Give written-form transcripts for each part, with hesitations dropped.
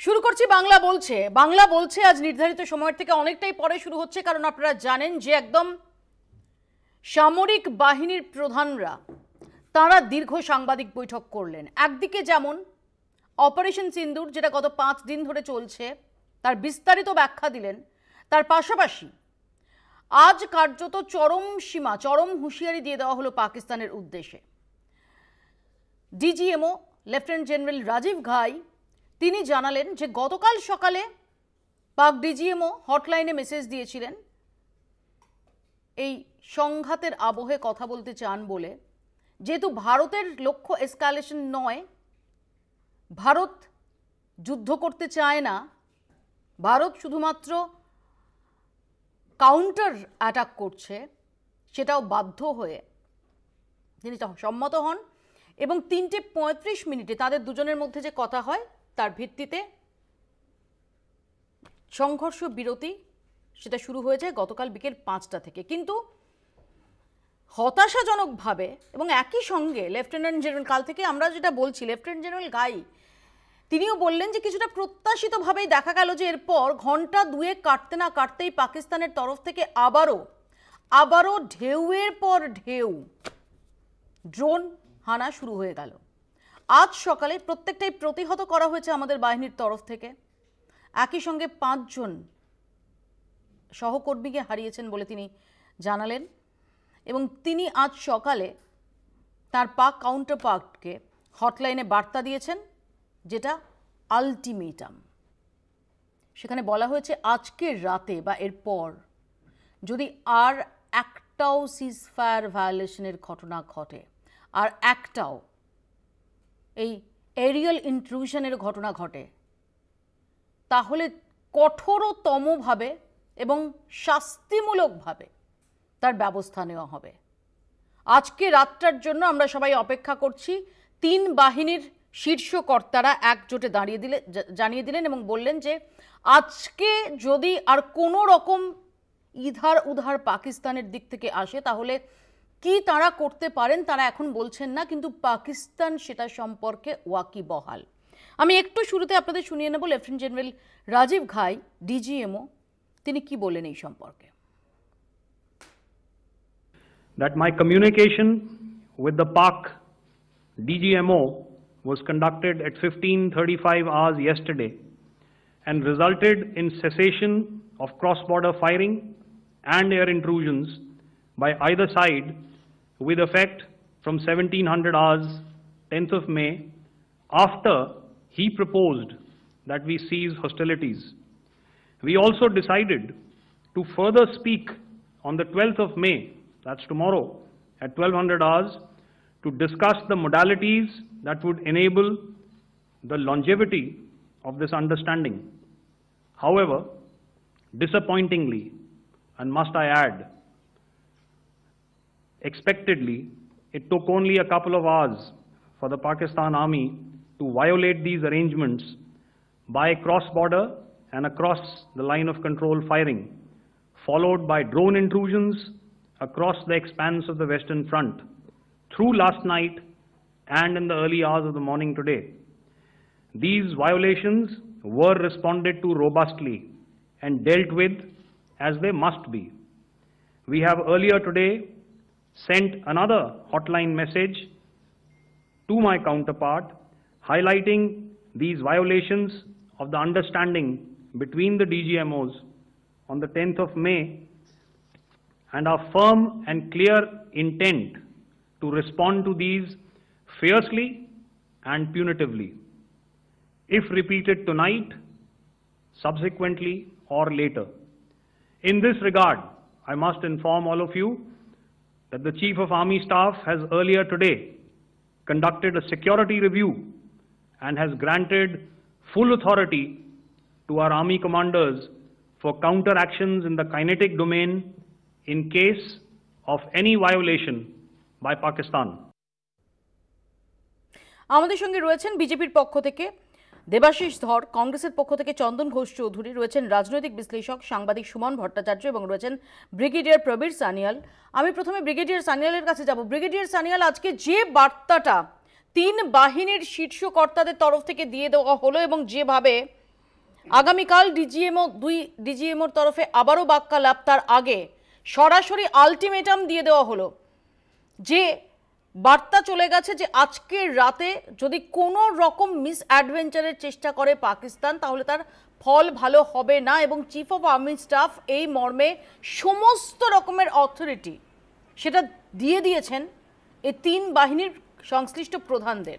শুরু করছি বাংলা বলছে আজ নির্ধারিত সময়ের থেকে অনেকটাই পরে শুরু হচ্ছে, কারণ আপনারা জানেন যে একদম সামরিক বাহিনীর প্রধানরা তারা দীর্ঘ সাংবাদিক বৈঠক করলেন। একদিকে যেমন অপারেশন সিন্দুর, যেটা গত 5 দিন ধরে চলছে, তার বিস্তারিত ব্যাখ্যা দিলেন। তার পাশাপাশি আজ কার্যত চরম হুঁশিয়ারি দিয়ে দেওয়া হলো পাকিস্তানের উদ্দেশ্যে। ডিজিএমও লেফটেন্যান্ট জেনারেল রাজীব ঘাই তিনি জানালেন যে গতকাল সকালে পাক ডিজিএমও হটলাইনে মেসেজ দিয়েছিলেন এই সংঘাতের আবহে কথা বলতে চান বলে, যেহেতু ভারতের লক্ষ্য এসকালেশন নয়, ভারত যুদ্ধ করতে চায় না, ভারত শুধুমাত্র কাউন্টার অ্যাটাক করছে, সেটাও বাধ্য হয়ে তিনি সম্মত হন এবং 3:35 মিনিটে তাদের দুজনের মধ্যে যে কথা হয় তার ভিত্তিতে সংঘর্ষ বিরতি সেটা শুরু হয়ে যায় গতকাল বিকেল 5টা থেকে। কিন্তু হতাশাজনকভাবে এবং একই সঙ্গে লেফটেন্যান্ট জেনারেল, কাল থেকে আমরা যেটা বলছি, লেফটেন্যান্ট জেনারেল ঘাই তিনিও বললেন যে কিছুটা প্রত্যাশিতভাবেই দেখা গেল যে এরপর ঘন্টা দুয়েক কাটতে না কাটতেই পাকিস্তানের তরফ থেকে আবারও ঢেউয়ের পর ঢেউ ড্রোন হানা শুরু হয়ে গেল। আজ সকালে প্রত্যেকটাই প্রতিহত করা হয়েছে আমাদের বাহিনীর তরফ থেকে। একই সঙ্গে 5 জন সহকর্মীকে হারিয়েছেন বলে তিনি জানালেন এবং তিনি আজ সকালে তার পাক কাউন্টারপার্টকে হটলাইনে বার্তা দিয়েছেন, যেটা আলটিমেটাম। সেখানে বলা হয়েছে আজকের রাতে বা এরপর যদি আর একটাও সিজফায়ার ভায়োলেশনের ঘটনা ঘটে, আর একটাও এই এরিয়াল ইন্ট্রুশনের ঘটনা ঘটে, তাহলে কঠোরতমভাবে এবং শাস্তিমূলকভাবে তার ব্যবস্থা নেওয়া হবে। আজকে রাতটার জন্য আমরা সবাই অপেক্ষা করছি। 3 বাহিনীর শীর্ষ কর্তারা একজোটে জানিয়ে দিলেন এবং বললেন যে আজকে যদি আর কোনো রকম ইধার উধার পাকিস্তানের দিক থেকে আসে, তাহলে কি তারা করতে পারেন তারা এখন বলছেন না, কিন্তু পাকিস্তান সেটা সম্পর্কে ওয়াকিবহাল। আমি একটু শুরুতে আপনাদের শুনিয়ে নেব লেফটেন্যান্ট জেনারেল রাজীব ঘাই, ডিজিএমও, তিনি কি বলেন এই সম্পর্কে। That my communication with the Pak DGMO was conducted at 15:35 hours yesterday and resulted in cessation of cross-border firing and air intrusions by either side with effect from 1700 hours 10th of May, after he proposed that we cease hostilities. We also decided to further speak on the 12th of May, that's tomorrow, at 1200 hours, to discuss the modalities that would enable the longevity of this understanding. However, disappointingly, and must I add, expectedly, it took only a couple of hours for the Pakistan Army to violate these arrangements by cross-border and across the line of control firing, followed by drone intrusions across the expanse of the Western Front through last night and in the early hours of the morning today. These violations were responded to robustly and dealt with as they must be. We have earlier today sent another hotline message to my counterpart highlighting these violations of the understanding between the DGMOs on the 10th of May and our firm and clear intent to respond to these fiercely and punitively, if repeated tonight, subsequently or later. In this regard, I must inform all of you that the Chief of Army Staff has earlier today conducted a security review and has granted full authority to our Army commanders for counter actions in the kinetic domain in case of any violation by Pakistan. আমাদের সঙ্গে রয়েছেন বিজেপির পক্ষ থেকে দেবাশিস ধর, কংগ্রেসের পক্ষ থেকে চন্দন ঘোষ চৌধুরী, রয়েছেন রাজনৈতিক বিশ্লেষক সাংবাদিক সুমন ভট্টাচার্য এবং রয়েছেন ব্রিগেডিয়ার প্রবীর সানিয়াল। আমি প্রথমে ব্রিগেডিয়ার সানিয়ালের কাছে যাব। ব্রিগেডিয়ার সানিয়াল, আজকে যে বার্তাটা 3 বাহিনীর শীর্ষ কর্তাদের তরফ থেকে দিয়ে দেওয়া হলো এবং যেভাবে আগামীকাল দুই ডিজিএমওর তরফে আবারও বাক্যালাপ, তার আগে সরাসরি আলটিমেটাম দিয়ে দেওয়া হলো, যে বার্তা চলে গেছে যে আজকের রাতে যদি কোনো রকম মিস অ্যাডভেঞ্চারের চেষ্টা করে পাকিস্তান তাহলে তার ফল ভালো হবে না, এবং চিফ অফ আর্মি স্টাফ এই মর্মে সমস্ত রকমের অথরিটি সেটা দিয়ে দিয়েছেন এই তিন বাহিনীর সংশ্লিষ্ট প্রধানদের।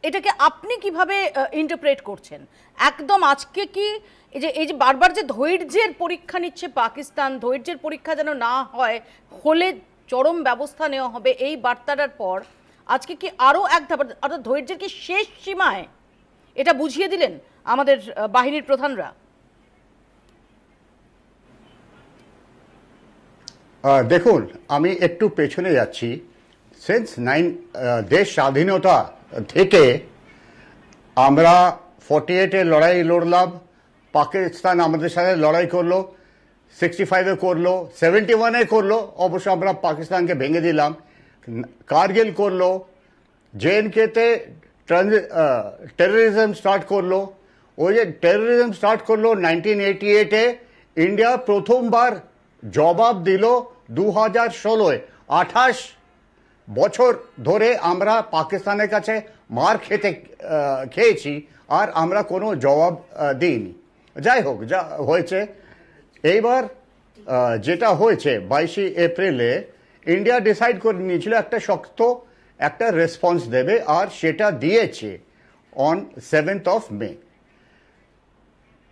এটাকে আপনি কিভাবে ইন্টারপ্রেট করছেন? একদম আজকে কি এই যে বারবার যে ধৈর্যের পরীক্ষা নিচ্ছে পাকিস্তান, ধৈর্যের পরীক্ষা যেন না হয়, হলে চরম ব্যবস্থা নেওয়া হবে, এই বার্তাটার পর আজকে কি আরও এক ধাপ, অর্থাৎ ধৈর্যের কি শেষ সীমায়, এটা বুঝিয়ে দিলেন আমাদের বাহিনীর প্রধানরা? দেখুন, আমি একটু পেছনে যাচ্ছি। সিন্স দেশ স্বাধীনতা থেকে আমরা 48-এ লড়াই লড়লাম, পাকিস্তান আমাদের সাথে লড়াই করলো, 65-এ করলো, 71-এ করলো, অবশ্য আমরা পাকিস্তানকে ভেঙে দিলাম, কারগিল করলো, JNK-তে টেররিজম স্টার্ট করলো। ওই যে টেররিজম স্টার্ট করলো 1988-এ, ইন্ডিয়া প্রথমবার জবাব দিল 2016-এ। 28 বছর ধরে আমরা পাকিস্তানের কাছে মার খেয়েছি, আর আমরা কোনো জবাব দিইনি। যাই হোক, যা হয়েছে, এইবার যেটা হয়েছে 22 এপ্রিলে ইন্ডিয়া ডিসাইড করে নিয়েছিল একটা শক্ত একটা রেসপন্স দেবে, আর সেটা দিয়েছে অন 7th of May।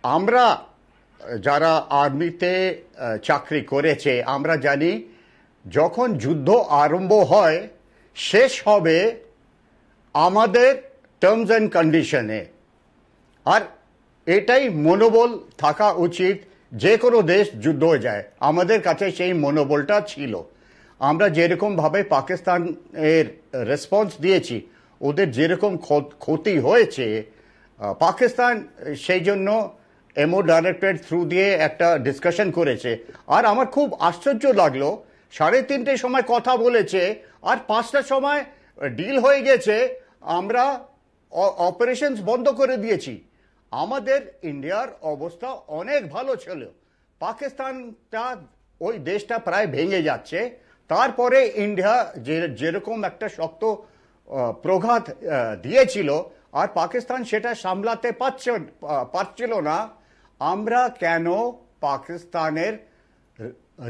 আমরা যারা আর্মিতে চাকরি করেছে আমরা জানি, যখন যুদ্ধ আরম্ভ হয় শেষ হবে আমাদের টার্মস অ্যান্ড কন্ডিশনে, আর এটাই মনোবল থাকা উচিত। যে কোনো দেশ যুদ্ধ হয়ে যায়, আমাদের কাছে সেই মনোবলটা ছিল। আমরা যেরকমভাবে পাকিস্তানের রেসপন্স দিয়েছি, ওদের যেরকম ক্ষতি হয়েছে, পাকিস্তান সেই জন্য এমও ডাইরেক্টরেট থ্রু দিয়ে একটা ডিসকাশন করেছে। আর আমার খুব আশ্চর্য লাগলো, 3:30-র সময় কথা বলেছে আর 5টার সময় ডিল হয়ে গেছে, আমরা অপারেশনস বন্ধ করে দিয়েছি। আমাদের ইন্ডিয়ার অবস্থা অনেক ভালো ছিল, পাকিস্তানটা ওই দেশটা প্রায় ভেঙে যাচ্ছে। তারপরে ইন্ডিয়া যেরকম একটা শক্ত প্রঘাত দিয়েছিল, আর পাকিস্তান সেটা সামলাতে পারছিল না। আমরা কেন পাকিস্তানের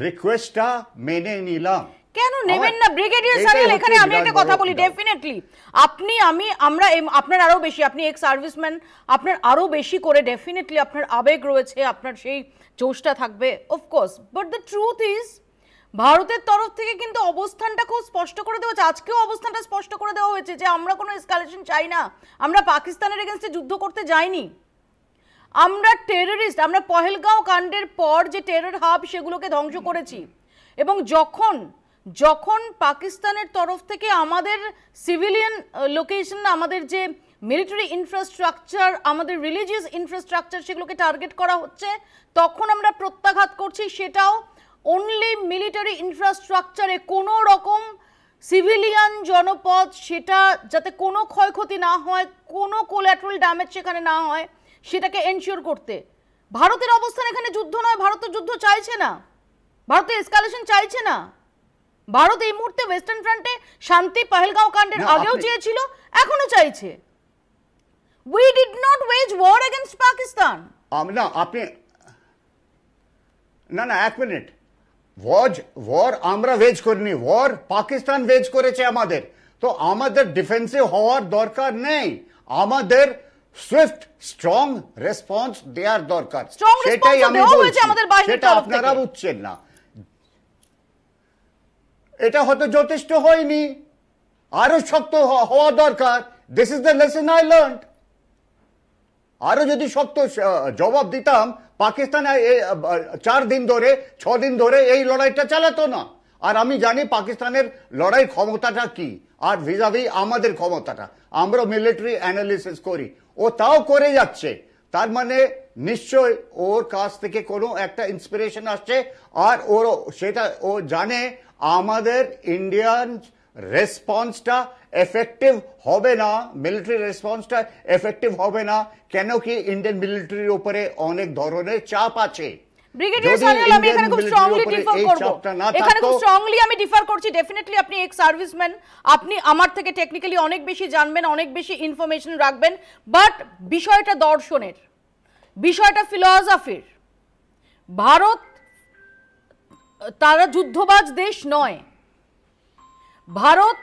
রিকোয়েস্টটা মেনে নিলাম? কেন নেবেন না ব্রিগেডিয়ার সাহেব? এখানে আমি একটা কথা বলি, ডেফিনেটলি আপনি আমরা আপনার আরো বেশি, আপনি এক্স সার্ভিসম্যান, আপনার আরো বেশি করে ডেফিনেটলি আপনার আবেগ রয়েছে, আপনার সেই জোশটা থাকবে of course, but the truth is ভারতের তরফ থেকে কিন্তু অবস্থানটা খুব স্পষ্ট করে দেওয়া হয়েছে। আজকেও অবস্থানটা স্পষ্ট করে দেওয়া হয়েছে যে আমরা কোনো এসকালেশন চাই না, আমরা পাকিস্তানের এগেনস্টে যুদ্ধ করতে যাইনি, আমরা টেররিস্ট, আমরা পহেলগাঁও কাণ্ডের পর যে টেরর হাব সেগুলোকে ধ্বংস করেছি। এবং যখন পাকিস্তানের তরফ থেকে আমাদের সিভিলিয়ান লোকেশন, আমাদের যে মিলিটারি ইনফ্রাস্ট্রাকচার, আমাদের রিলিজিয়াস ইনফ্রাস্ট্রাকচার, সেগুলোকে টার্গেট করা হচ্ছে, তখন আমরা প্রত্যাঘাত করছি, সেটাও অনলি মিলিটারি ইনফ্রাস্ট্রাকচারে, কোনো রকম সিভিলিয়ান জনপদ সেটা যাতে কোনো ক্ষয়ক্ষতি না হয়, কোনো কোল্যাটারাল ড্যামেজ সেখানে না হয়, সেটাকে এনশিওর করতে। ভারতের অবস্থান এখানে যুদ্ধ নয়, ভারত তো যুদ্ধ চাইছে না, ভারত এসকালেশন চাইছে না। ভারত এই মুহূর্তে ওয়েস্টার্ন ফ্রন্টে শান্তি পহেলগাঁও কাণ্ডের আগেও চেয়েছিল, এখনো চাইছে। We did not wage war against Pakistan. না এক মিনিট, ওয়ার আমরা ওয়েজ করিনি, ওয়ার পাকিস্তান ওয়েজ করেছে আমাদের। তো আমাদের ডিফেন্সিভ হওয়ার দরকার নেই, আমাদের সুইফট স্ট্রং রেসপন্স দেওয়ার দরকার। সেটাই আমি বলছি, সেটা আপনারা বুঝছেন না। এটা হয়তো যথেষ্ট হয়নি, আরো শক্ত হওয়া দরকার। This is the lesson I learned. আরো যদি শক্ত জবাব দিতাম, পাকিস্তান 6 দিন ধরে এই লড়াইটা চালাতো না। আর আমি জানি পাকিস্তানের লড়াই ক্ষমতাটা কি, আর ভিজাভি আমাদের ক্ষমতাটা, আমরা মিলিটারি অ্যানালিসিস করি, ও তাও করে যাচ্ছে। তার মানে নিশ্চয় ওর কাছ থেকে কোনো একটা ইন্সপিরেশন আসছে, আর সেটা ও জানে আমাদের ইন্ডিয়ান রেসপন্সটা এফেক্টিভ হবে না, মিলিটারি রেসপন্সটা এফেক্টিভ হবে না কেন কি ইন্ডিয়ান মিলিটারির উপরে অনেক ধরনের চাপ আছে। ব্রিগেডিয়ার সানিয়াল, আমি এখানে খুব স্ট্রংলি ডিফার করব, এখানে খুব স্ট্রংলি আমি ডিফার করছি। ডেফিনেটলি আপনি এক্স সার্ভিসম্যান, আপনি আমার থেকে টেকনিক্যালি অনেক বেশি জানবেন, অনেক বেশি ইনফরমেশন রাখবেন, বাট বিষয়টা দর্শনের, বিষয়টা ফিলসফির। ভারত তারা যুদ্ধবাজ দেশ নয়। ভারত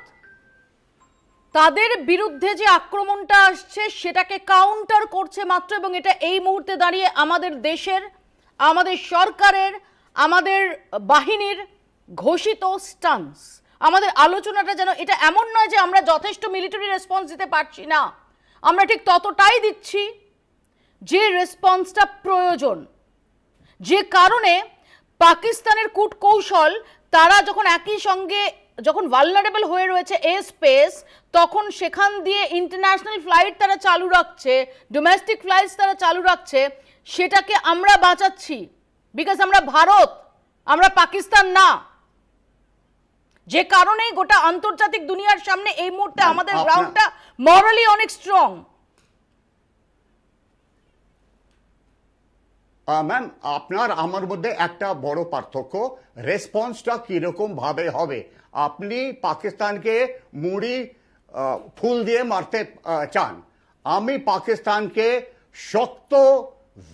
তাদের বিরুদ্ধে যে আক্রমণটা আসছে সেটাকে কাউন্টার করছে মাত্র, এবং এটা এই মুহূর্তে দাঁড়িয়ে আমাদের দেশের, আমাদের সরকারের, আমাদের বাহিনীর ঘোষিত স্টান্স। আমাদের আলোচনাটা যেন এটা এমন নয় যে আমরা যথেষ্ট মিলিটারি রেসপন্স দিতে পারছি না, আমরা ঠিক ততটাই দিচ্ছি যে রেসপন্সটা প্রয়োজন। যে কারণে পাকিস্তানের কূটকৌশল, তারা যখন একই সঙ্গে যখন ভালনারেবল হয়ে রয়েছে এ স্পেস, তখন সেখান দিয়ে ইন্টারন্যাশনাল ফ্লাইট তারা চালু রাখছে, ডোমেস্টিক ফ্লাইটস তারা চালু রাখছে, সেটাকে আমরা বাঁচাচ্ছি বিকজ আমরা ভারত, আমরা পাকিস্তান না। যে কারণেই গোটা আন্তর্জাতিক দুনিয়ার সামনে এই মুহূর্তে আমাদের গ্রাউন্ডটা মরালি অনেক স্ট্রং। ম্যাম, আপনার আমার মধ্যে একটা বড় পার্থক্য, রেসপন্সটা কিরকম ভাবে হবে। আপনি পাকিস্তানকে মুড়ি ফুল দিয়ে মারতে চান, আমি পাকিস্তানকে শক্ত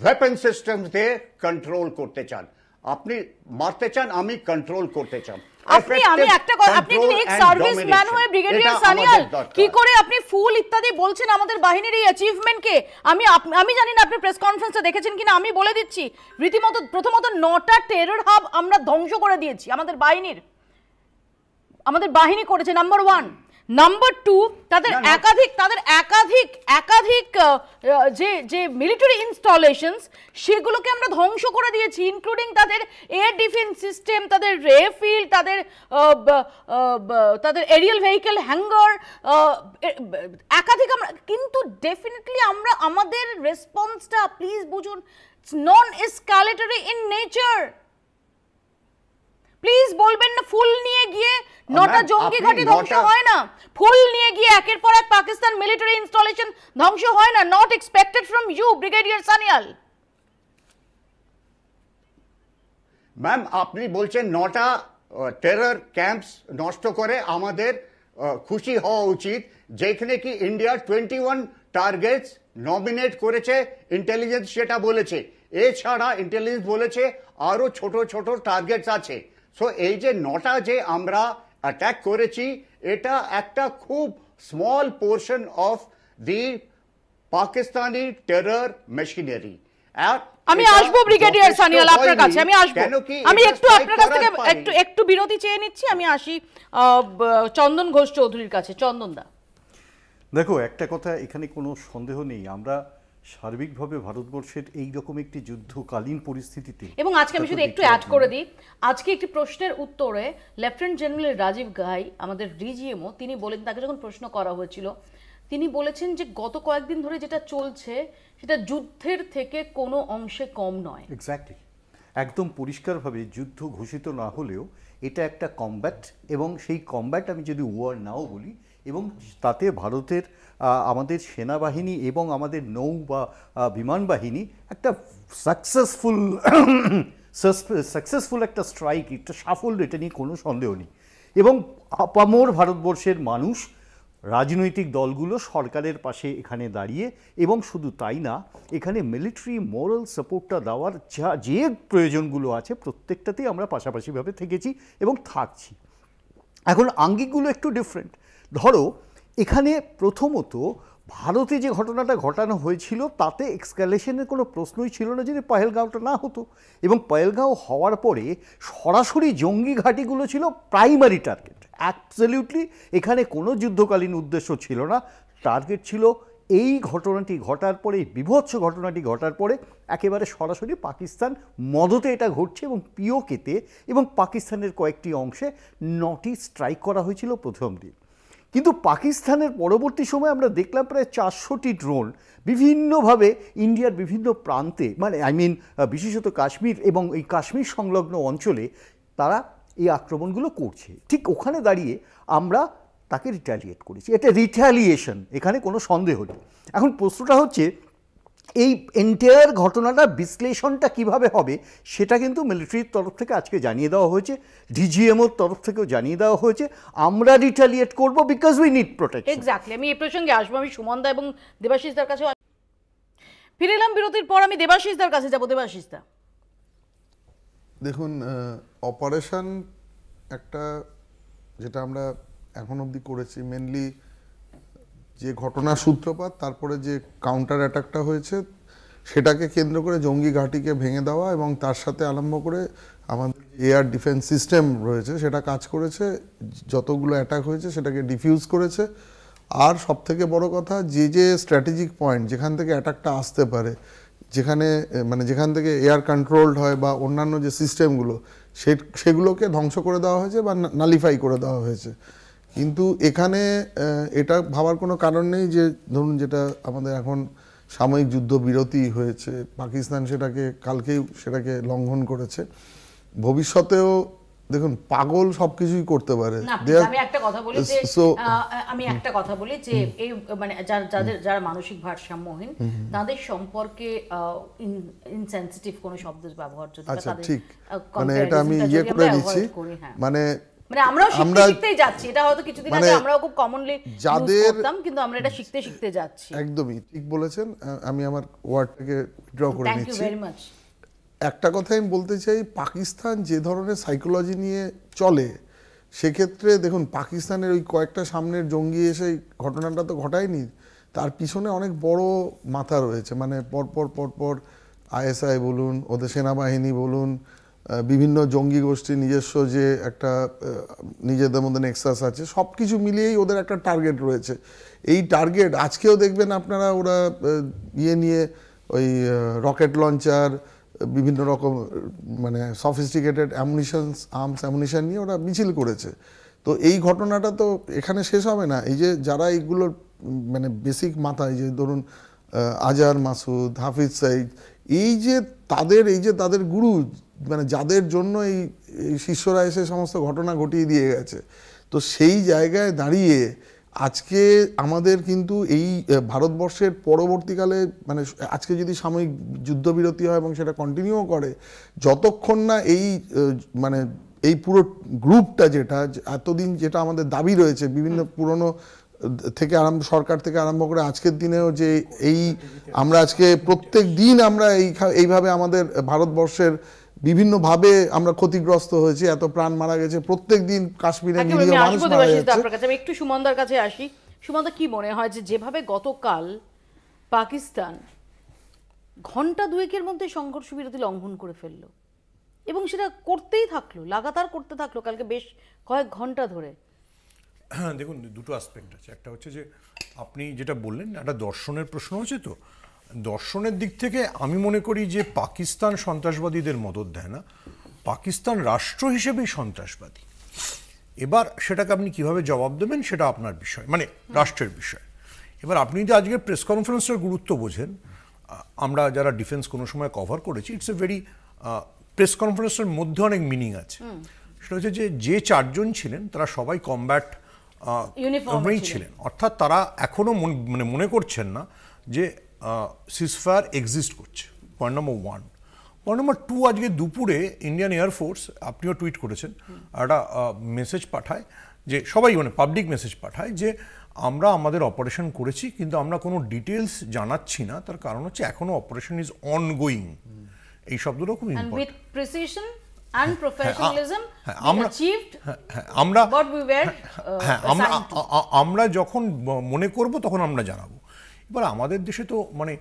ওয়েপন সিস্টেম দিয়ে কন্ট্রোল করতে চান। আপনি মারতে চান, আমি কন্ট্রোল করতে চান। আপনি একজন এক্স সার্ভিসম্যান হয়ে ব্রিগেডিয়ার সানিয়াল, কি করে আপনি ফুল ইত্যাদি বলছেন আমাদের বাহিনীর এই অ্যাচিভমেন্টকে? আমি জানি না আপনি প্রেস কনফারেন্সে দেখেছেন কিনা, আমি বলে দিচ্ছি, রীতিমতো প্রথমত 9টা টেরর হাব আমরা ধ্বংস করে দিয়েছি, আমাদের বাহিনী করেছে, নাম্বার 1। নাম্বার 2, তাদের একাধিক যে মিলিটারি ইনস্টলেশনস সেগুলোকে আমরা ধ্বংস করে দিয়েছি, ইনক্লুডিং তাদের এয়ার ডিফেন্স সিস্টেম, তাদের এয়ারফিল্ড, তাদের এরিয়াল ভেহিকেল হ্যাঙ্গার, একাধিক আমরা। কিন্তু ডেফিনেটলি আমরা আমাদের রেসপন্সটা, প্লিজ বুঝুন, নন এসকালেটরি ইন নেচার। প্লিজ বলবেন না ফুল নিয়ে গিয়ে 9টা জঙ্গি ঘাঁটি ধ্বংস হয় না, ফুল নিয়ে গিয়ে একের পর এক পাকিস্তান মিলিটারি ইনস্টলেশন ধ্বংস হয় না। Not expected from you brigadier Sanyal. Ma'am, আপনি বলছেন 9টা টেরর ক্যাম্পস নষ্ট করে আমাদের খুশি হওয়া উচিত, যেখানে কি ইন্ডিয়া 21 টার্গেটস নমিনেট করেছে, ইন্টেলিজেন্স সেটা বলেছে। এছাড়া ইন্টেলিজেন্স বলেছে আরো ছোট ছোট টার্গেটস আছে। সো এই যে 9টা যে আমরা অ্যাটাক করেছি, এটা একটা খুব small portion of the Pakistani terror machinery. আমি আসবো ব্রিগেডিয়ার সানিয়াল আপনার কাছে, আমি একটু আপনার কাছ থেকে একটু বিরতি চেয়ে নিচ্ছি। আমি আসি চন্দন ঘোষ চৌধুরীর কাছে। চন্দন দা, দেখো, একটা কথা এখানে কোনো সন্দেহ নেই, আমরা সার্বিকভাবে ভারতবর্ষের এই রকম একটি যুদ্ধকালীন পরিস্থিতিতে, এবং আজকে আমি শুধু একটু অ্যাড করে দিই, আজকে একটি প্রশ্নের উত্তরে লেফটেন্যান্ট জেনারেল রাজীব গাই, আমাদের ডিজিএমও, তিনি বলেন, তাকে যখন প্রশ্ন করা হয়েছিল, তিনি বলেছেন যে গত কয়েকদিন ধরে যেটা চলছে সেটা যুদ্ধের থেকে কোনো অংশে কম নয়। এক্স্যাক্টলি, একদম পরিষ্কারভাবে যুদ্ধ ঘোষিত না হলেও এটা একটা কমব্যাট, এবং সেই কমব্যাট আমি যদি ওয়ার নাও বলি, এবং তাতে ভারতের আমাদের সেনাবাহিনী এবং আমাদের নৌ বা বিমান বাহিনী একটা সাকসেসফুল একটা স্ট্রাইক, একটা সাফল্য, এটা নিয়ে কোনো সন্দেহ নেই। এবং আপামর ভারতবর্ষের মানুষ, রাজনৈতিক দলগুলো সরকারের পাশে এখানে দাঁড়িয়ে, এবং শুধু তাই না, এখানে মিলিটারি মোরাল সাপোর্টটা দেওয়ার যে প্রয়োজনগুলো আছে প্রত্যেকটাতেই আমরা পাশাপাশিভাবে থেকেছি এবং থাকছি। এখন আঙ্গিকগুলো একটু ডিফারেন্ট। ধরো, এখানে প্রথমত ভারতে যে ঘটনাটা ঘটানো হয়েছিল তাতে এক্সকালেশনের কোনো প্রশ্নই ছিল না যদি পহেলগাঁওটা না হতো, এবং পহেলগাঁও হওয়ার পরে সরাসরি জঙ্গি ঘাঁটিগুলো ছিল প্রাইমারি টার্গেট। অ্যাবসলিউটলি এখানে কোনো যুদ্ধকালীন উদ্দেশ্য ছিল না, টার্গেট ছিল এই ঘটনাটি ঘটার পরে, বিভৎস ঘটনাটি ঘটার পরে একেবারে সরাসরি পাকিস্তান মদতে এটা ঘটছে, এবং পিওকেতে এবং পাকিস্তানের কয়েকটি অংশে 9টি স্ট্রাইক করা হয়েছিল প্রথম দিন। কিন্তু পাকিস্তানের পরবর্তী সময় আমরা দেখলাম প্রায় 400টি ড্রোন বিভিন্নভাবে ইন্ডিয়ার বিভিন্ন প্রান্তে, মানে বিশেষত কাশ্মীর এবং এই কাশ্মীর সংলগ্ন অঞ্চলে তারা এই আক্রমণগুলো করছে, ঠিক ওখানে দাঁড়িয়ে আমরা তাকে রিটালিয়েট করেছি। এটা রিটালিয়েশন, এখানে কোনো সন্দেহ নেই। এখন প্রশ্নটা হচ্ছে এই এন্টায়ার ঘটনাটা বিশ্লেষণটা কিভাবে হবে সেটা কিন্তু মিলিটারির তরফ থেকে আজকে জানিয়ে দেওয়া হয়েছে, ডিজিএমওর তরফ থেকেও জানিয়ে দেওয়া হয়েছে আমরা রিটালিয়েট করব because we need protection. Exactly, আমি এই প্রসঙ্গে আসবো। আমি সুমনদা এবং দেবাশিসদার কাছেও ফিরে এলাম বিরতির পর। আমি দেবাশিসদার কাছে যাবো। দেবাশিসদা, দেখুন, অপারেশন একটা যেটা আমরা এখন অবধি করেছি, মেনলি যে ঘটনার সূত্রপাত, তারপরে যে কাউন্টার অ্যাটাকটা হয়েছে সেটাকে কেন্দ্র করে জঙ্গি ঘাঁটিকে ভেঙে দেওয়া এবং তার সাথে আরম্ভ করে আমাদের এয়ার ডিফেন্স সিস্টেম রয়েছে সেটা কাজ করেছে, যতগুলো অ্যাটাক হয়েছে সেটাকে ডিফিউজ করেছে। আর সবথেকে বড় কথা, যে যে স্ট্র্যাটেজিক পয়েন্ট যেখান থেকে অ্যাটাকটা আসতে পারে, যেখানে মানে যেখান থেকে এয়ার কন্ট্রোলড হয় বা অন্যান্য যে সিস্টেমগুলো সেগুলোকে ধ্বংস করে দেওয়া হয়েছে বা নালিফাই করে দেওয়া হয়েছে। কিন্তু এখানে এটা ভাবার কোনো কারণ নেই যে ধরুন যেটা আমাদের এখন সাময়িক যুদ্ধবিরতি হয়েছে, পাকিস্তান সেটাকে কালকেই সেটাকে লঙ্ঘন করেছে, ভবিষ্যতেও দেখুন পাগল সবকিছুই করতে পারে। আমি একটা কথা বলি যে এই মানে যারা মানসিক ভারসাম্যহীন তাদের সম্পর্কে ইনসেনসিটিভ কোনো শব্দ ব্যবহার যদি মানে এটা আমি ইয়ে করে দিচ্ছি, মানে আমরাও শিখতেই যাচ্ছি। এটা হয়তো কিছুদিন আগে আমরাও খুব কমনলি ইউজ করতাম, কিন্তু আমরা এটা শিখতে যাচ্ছি। একদমই ঠিক বলেছেন, আমি আমার ওয়ার্ডটাকে ড্র করে নিচ্ছি। Thank you very much. একটা কথা আমি বলতে চাই, পাকিস্তান যে ধরনের সাইকোলজি নিয়ে চলে সেক্ষেত্রে দেখুন পাকিস্তানের ওই কয়েকটা সামনের জঙ্গি এসে ঘটনাটা তো ঘটায়নি, তার পিছনে অনেক বড় মাথা রয়েছে। মানে পরপর আইএসআই বলুন, ওদের সেনাবাহিনী বলুন, বিভিন্ন জঙ্গি গোষ্ঠীর নিজস্ব যে একটা নিজেদের মধ্যে নেক্সাস আছে, সব কিছু মিলিয়েই ওদের একটা টার্গেট রয়েছে। এই টার্গেট আজকেও দেখবেন আপনারা, ওরা ইয়ে নিয়ে ওই রকেট লঞ্চার, বিভিন্ন রকম মানে সফিস্টিকেটেড আর্মস অ্যামুনিশন নিয়ে ওরা মিছিল করেছে। তো এই ঘটনাটা তো এখানে শেষ হবে না। এই যে যারা এইগুলোর মানে বেসিক মাথা, এই যে ধরুন আজহার মাসুদ, হাফিজ সাইদ, এই যে তাদের গুরু, মানে যাদের জন্য এই শিষ্যরা এসে সমস্ত ঘটনা ঘটিয়ে দিয়ে গেছে, তো সেই জায়গায় দাঁড়িয়ে আজকে আমাদের কিন্তু এই ভারতবর্ষের পরবর্তীকালে মানে আজকে যদি সাময়িক যুদ্ধবিরতি হয় এবং সেটা কন্টিনিউ করে, যতক্ষণ না এই মানে এই পুরো গ্রুপটা যেটা এতদিন যেটা আমাদের দাবি রয়েছে বিভিন্ন পুরনো থেকে সরকার থেকে আরম্ভ করে আজকের দিনেও, যে এই আমরা আজকে প্রত্যেক দিন আমরা এইভাবে আমাদের ভারতবর্ষের বিভিন্নভাবে আমরা ক্ষতিগ্রস্ত হয়েছি, এত প্রাণ মারা গেছে প্রত্যেক দিন, কাশ্মীরে নিরীহ মানুষ মারা যাচ্ছে। আমি একটু সুমনদার কাছে আসি। সুমনদা, কি মনে হয় যে যেভাবে গতকাল পাকিস্তান ঘন্টা দুয়েকের মধ্যে সংঘর্ষ বিরতি লঙ্ঘন করে ফেললো এবং সেটা করতেই থাকলো, লাগাতার করতে থাকলো কালকে বেশ কয়েক ঘন্টা ধরে? হ্যাঁ, দেখুন দুটো অ্যাসপেক্ট আছে। একটা হচ্ছে যে আপনি যেটা বললেন একটা দর্শনের প্রশ্ন হচ্ছে, তো দর্শনের দিক থেকে আমি মনে করি যে পাকিস্তান সন্ত্রাসবাদীদের মদত দেয় না, পাকিস্তান রাষ্ট্র হিসেবেই সন্ত্রাসবাদী। এবার সেটাকে আপনি কিভাবে জবাব দেবেন সেটা আপনার বিষয়, মানে রাষ্ট্রের বিষয়। এবার আপনি যদি আজকের প্রেস কনফারেন্সের গুরুত্ব বোঝেন, আমরা যারা ডিফেন্স কোনো সময় কভার করেছি, ইটস এ ভেরি প্রেস কনফারেন্সের মধ্যে অনেক মিনিং আছে। সেটা হচ্ছে যে চারজন ছিলেন তারা সবাই কমব্যাট ইউনিফর্মেই ছিলেন, অর্থাৎ তারা এখনও মানে মনে করছেন না যে সিজফায়ার এক্সিস্ট করছে। Point number 1। পয়েন্ট নম্বর 2, আজকে দুপুরে ইন্ডিয়ান এয়ারফোর্স, আপনিও টুইট করেছেন, একটা মেসেজ পাঠায় যে সবাই মানে পাবলিক মেসেজ পাঠায় যে আমরা আমাদের অপারেশন করেছি কিন্তু আমরা কোনো ডিটেলস জানাচ্ছি না, তার কারণ হচ্ছে এখনো অপারেশন ইজ অনগোয়িং। এই শব্দটা খুব ইম্পর্টেন্ট। and professionalism আমরা যখন মনে করব তখন আমরা জানাবো। এবার আমাদের দেশে তো মানে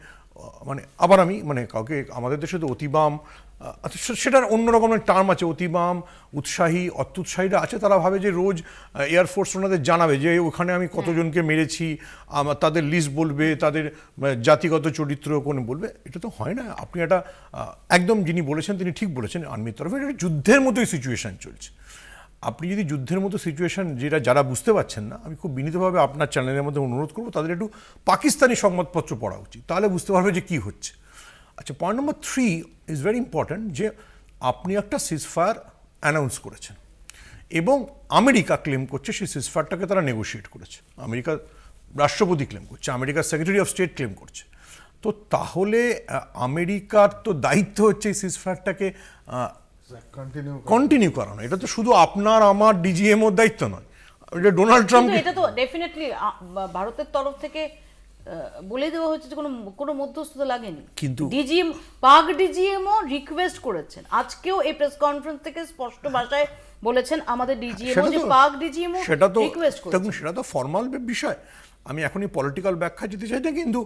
আবার আমি মানে কাউকে, আমাদের দেশে তো অতিবাম, সেটার অন্যরকম টার্ম আছে, অতিবাম, উৎসাহী, অত্যুৎসাহীরা আছে, তারা ভাবে যে রোজ এয়ারফোর্স ওনাদের জানাবে যে ওখানে আমি কতজনকে মেরেছি, তাদের লিস্ট বলবে, তাদের জাতিগত চরিত্র কোন বলবে। এটা তো হয় না। আপনি একটা একদম যিনি বলেছেন তিনি ঠিক বলেছেন, আর্মির তরফে এটা যুদ্ধের মতোই সিচুয়েশান চলছে। আপনি যদি যুদ্ধের মতো সিচুয়েশান যেটা যারা বুঝতে পারছেন না, আমি খুব বিনীতভাবে আপনার চ্যানেলের মধ্যে অনুরোধ করবো তাদের একটু পাকিস্তানি সংবাদপত্র পড়া উচিত, তাহলে বুঝতে পারবে যে কী হচ্ছে। আচ্ছা, point number 3 is very important, যে আপনি একটা সিজফায়ার অ্যানাউন্স করেছেন, এবং আমেরিকা ক্লেম করছে সেই সিজফায়ারটাকে তারা নেগোশিয়েট করেছে, আমেরিকার রাষ্ট্রপতি ক্লেম করছে, আমেরিকার সেক্রেটারি অফ স্টেট ক্লেম করছে। তো তাহলে আমেরিকার তো দায়িত্ব হচ্ছে এই সিজফায়ারটাকে কন্টিনিউ করানো। এটা তো শুধু আপনার আমার ডিজিএমওর দায়িত্ব নয়, এটা ডোনাল্ড ট্রাম্প। এটা তো ডেফিনেটলি ভারতের তরফ থেকে বলে দেওয়া হয়েছে যে কোনো মধ্যস্থতা লাগেনি, কিন্তু পাক ডিজিএমও রিকোয়েস্ট করেছেন। আজকেও এই প্রেস কনফারেন্স থেকে স্পষ্ট ভাষায় বলেছেন আমাদের ডিজিএমও যে পাক ডিজিএমও রিকোয়েস্ট করেছেন। সেটা তো ফর্মাল বিষয়, আমি এখনই পলিটিক্যাল ব্যাখ্যা যেতে চাই না, কিন্তু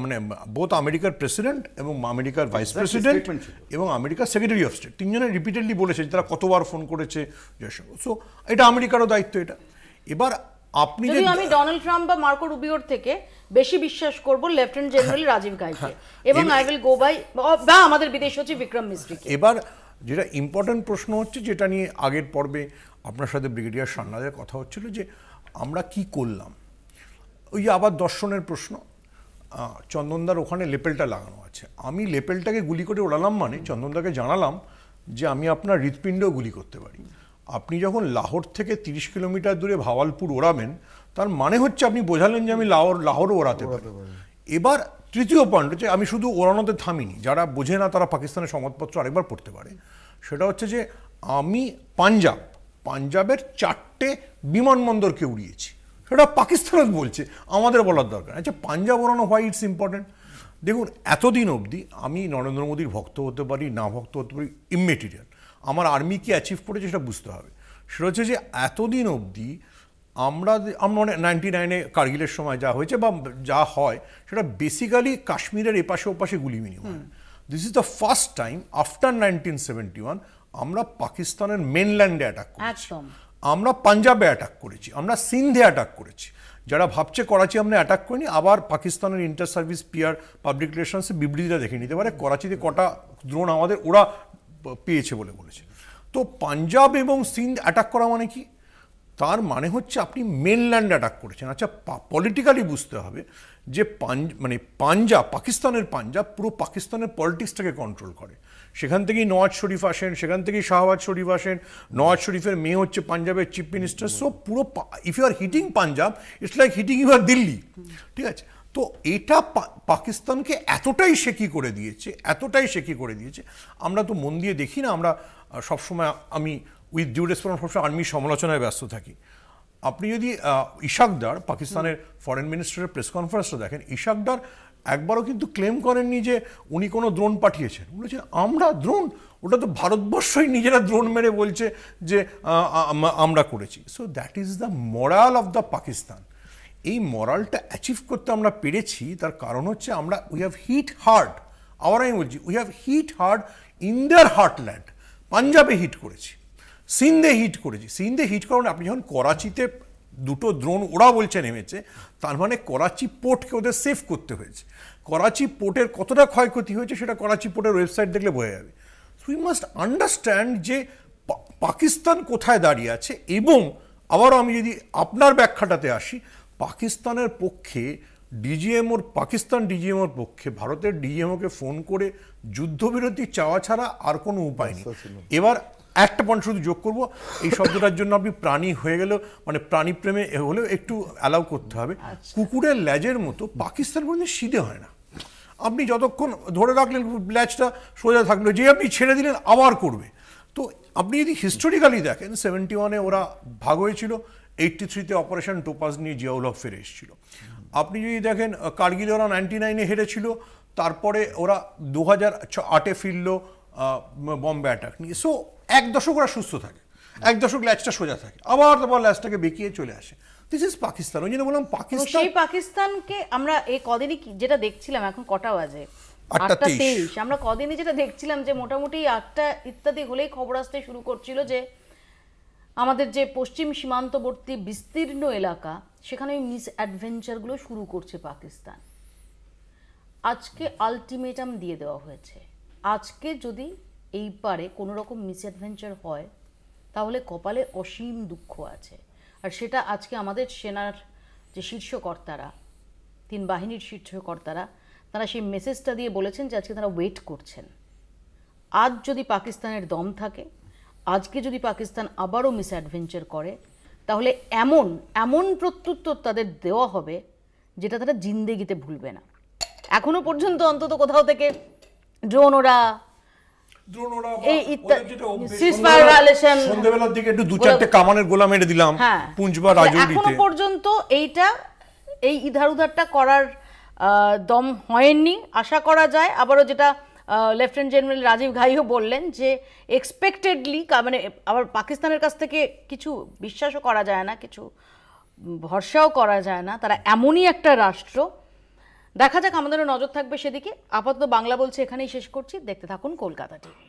মানে বোথ আমেরিকার প্রেসিডেন্ট এবং আমেরিকার ভাইস প্রেসিডেন্ট এবং আমেরিকার সেক্রেটারি অফ স্টেট তিনজনে রিপিটেডলি বলেছে তারা কতবার ফোন করেছে জয়শঙ্কর। সো এটা আমেরিকারও দায়িত্ব এটা। এবার আপনি যদি আমি ডোনাল্ড ট্রাম্প বা মার্কো রুবিওর থেকে বেশি বিশ্বাস করব লেফটেন্যান্ট জেনারেল রাজীব গাইকে এবং আই উইল গো বাই বা আমাদের বিদেশ সচিব বিক্রম মিস্ত্রিকে। এবার যেটা ইম্পর্টেন্ট প্রশ্ন হচ্ছে, যেটা নিয়ে আগের পর্বে আপনার সাথে ব্রিগেডিয়ার সান্নাদের কথা হচ্ছিল, যে আমরা কি করলাম। ওই আবার দর্শনের প্রশ্ন, চন্দনদার ওখানে লেপেলটা লাগানো আছে, আমি লেপেলটাকে গুলি করে ওড়ালাম মানে চন্দনদাকে জানালাম যে আমি আপনার হৃৎপিণ্ডও গুলি করতে পারি। আপনি যখন লাহোর থেকে 30 কিলোমিটার দূরে ভাওয়ালপুর ওড়াবেন, তার মানে হচ্ছে আপনি বোঝালেন যে আমি লাহোরও ওড়াতে পারি। এবার তৃতীয় পয়েন্ট হচ্ছে, আমি শুধু ওড়ানোতে থামিনি, যারা বোঝে না তারা পাকিস্তানের সংবাদপত্র আরেকবার পড়তে পারে। সেটা হচ্ছে যে আমি পাঞ্জাবের 4টে বিমানবন্দরকে উড়িয়েছি, সেটা পাকিস্তান বলছে, আমাদের বলার দরকার। আচ্ছা, পাঞ্জাব ওড়ানো হোয়াই ইটস ইম্পর্টেন্ট? দেখুন, এতদিন অবধি আমি নরেন্দ্র মোদীর ভক্ত হতে পারি, না ভক্ত হতে পারি, ইমমেটেরিয়াল। আমার আর্মি কি অ্যাচিভ করেছে সেটা বুঝতে হবে। সেটা হচ্ছে যে এতদিন অবধি আমরা মানে 99-এ কার্গিলের সময় যা হয়েছে বা যা হয়, সেটা বেসিক্যালি কাশ্মীরের এপাশে ওপাশে গুলি বিনিময়। This is the first time after 1971 আমরা পাকিস্তানের মেনল্যান্ডে অ্যাটাক করেছি, আমরা পাঞ্জাবে অ্যাটাক করেছি, আমরা সিন্ধে অ্যাটাক করেছি। যারা ভাবছে করাচি আমরা অ্যাটাক করিনি, আবার পাকিস্তানের ইন্টার সার্ভিস পিআর পাবলিক রিলেশনসে বিবৃতিটা দেখে নিতে পারে করাচিতে কটা ড্রোন আমাদের ওরা পেয়েছে বলে বলেছে। তো পাঞ্জাব এবং সিন্ধ অ্যাটাক করা মানে কি? তার মানে হচ্ছে আপনি মেনল্যান্ড অ্যাটাক করেছেন। আচ্ছা, পলিটিক্যালি বুঝতে হবে যে পাঞ্জাব, পাকিস্তানের পাঞ্জাব পুরো পাকিস্তানের পলিটিক্সটাকে কন্ট্রোল করে। সেখান থেকেই নওয়াজ শরীফ আসেন, সেখান থেকেই শাহবাজ শরীফ আসেন, নওয়াজ শরীফের মেয়ে হচ্ছে পাঞ্জাবের চিফ মিনিস্টার। সো পুরো if you are hitting Punjab, it's like hitting your Delhi, ঠিক আছে? তো এটা পাকিস্তানকে এতটাই শেকি করে দিয়েছে, আমরা তো মন দিয়ে দেখি না, আমরা সবসময়, আমি উইথ ডিউ রেসপেক্ট সবসময় আর্মি সমালোচনায় ব্যস্ত থাকি। আপনি যদি ইশাকদার, পাকিস্তানের ফরেন মিনিস্টারের প্রেস কনফারেন্সটা দেখেন, ইশাকদার একবারও কিন্তু ক্লেম করেননি যে উনি কোনো ড্রোন পাঠিয়েছেন। বলেছেন আমরা ড্রোন, ওটা তো ভারতবর্ষই নিজেরা ড্রোন মেরে বলছে যে আমরা করেছি। So that is the moral of the Pakistan. এই মোরালটা অ্যাচিভ করতে আমরা পেরেছি, তার কারণ হচ্ছে আমরা উই হ্যাভ হিট হার্ড, আমি বলছি we have hit hard in their heartland. পাঞ্জাবে হিট করেছি, সিন্ধে হিট করেছি। সিন্ধে হিট করানো, আপনি যখন করাচিতে দুটো ড্রোন ওরা বলছে নেমেছে, তার মানে করাচি পোর্টকে ওদের সেভ করতে হয়েছে। করাচি পোর্টের কতটা ক্ষয়ক্ষতি হয়েছে সেটা করাচি পোর্টের ওয়েবসাইট দেখলে বোঝা যাবে। উই মাস্ট আন্ডারস্ট্যান্ড যে পাকিস্তান কোথায় দাঁড়িয়ে আছে। এবং আবারও আমি যদি আপনার ব্যাখ্যাটাতে আসি, পাকিস্তানের পক্ষে পাকিস্তান ডিজিএমওর পক্ষে ভারতের ডিজিএমওকে ফোন করে যুদ্ধবিরতি চাওয়া ছাড়া আর কোনো উপায় নেই। এবার একটা পয়েন্ট শুধু যোগ করবো, এই শব্দটার জন্য আপনি প্রাণী হয়ে গেলেও, মানে প্রাণী প্রেমে হলেও একটু অ্যালাউ করতে হবে। কুকুরের ল্যাজের মতো পাকিস্তান পর্যন্ত সিধে হয় না। আপনি যতক্ষণ ধরে রাখলেন ল্যাজটা সোজা থাকলো, যে আপনি ছেড়ে দিলেন আবার করবে। তো আপনি যদি হিস্টোরিক্যালি দেখেন, 71-এ ওরা ভাগ হয়েছিল, 83-তে অপারেশন টোপাজ নিয়ে জিয়াউল হক ফিরে এসেছিল। আপনি যদি দেখেন কার্গিলে ওরা 99-এ হেরেছিল, তারপরে ওরা 2008-এ ফিরলো বম্বে অ্যাটাক নিয়ে। সো 1 দশক ওরা সুস্থ থাকে, 1 দশক ল্যাজটা সোজা থাকে, আবার ল্যাজটাকে বেঁকিয়ে চলে আসে। This is Pakistan. ওই জন্য বললাম পাকিস্তান, সেই পাকিস্তানকে আমরা এই কদিনই যেটা দেখছিলাম, এখন কটা বাজে 8:23, আমরা কদিনই যেটা দেখছিলাম যে মোটামুটি 8টা ইত্যাদি হলেই খবর আসতে শুরু করছিল যে আমাদের যে পশ্চিম সীমান্তবর্তী বিস্তীর্ণ এলাকা, সেখানে ওই মিস অ্যাডভেঞ্চারগুলো শুরু করছে পাকিস্তান। আজকে আলটিমেটাম দিয়ে দেওয়া হয়েছে, আজকে যদি এই পারে কোনো রকম মিস অ্যাডভেঞ্চার হয় তাহলে কপালে অসীম দুঃখ আছে। আর সেটা আজকে আমাদের সেনার যে শীর্ষকর্তারা, 3 বাহিনীর শীর্ষকর্তারা, তারা সেই মেসেজটা দিয়ে বলেছেন যে আজকে তারা ওয়েট করছেন। আজ যদি পাকিস্তানের দম থাকে, আজকে যদি পাকিস্তান আবারও মিস অ্যাডভেঞ্চার করে তাহলে এমন এমন প্রত্যুত্তর তাদের দেওয়া হবে যেটা তারা জিন্দেগিতে ভুলবে না। এখনো পর্যন্ত অন্তত কোথাও থেকে ড্রোন ওরা সন্ধ্যাবেলার দিকে একটু 2-4টে কামানের গোলা মেরে দিলাম পুঞ্চ বা রাজৌরিতে, এখনো পর্যন্ত এই ইধার উধারটা করার দম হয়নি। আশা করা যায় আবারও, যেটা লেফটেন্যান্ট জেনারেল রাজীব ঘাইও বললেন, যে এক্সপেক্টেডলি মানে আবার পাকিস্তানের কাছ থেকে কিছু বিশ্বাসও করা যায় না, কিছু ভরসাও করা যায় না, তারা এমনই একটা রাষ্ট্র। দেখা যাক, আমাদেরও নজর থাকবে সেদিকে। আপাতত বাংলা বলছে এখানেই শেষ করছি, দেখতে থাকুন কলকাতা টিভি।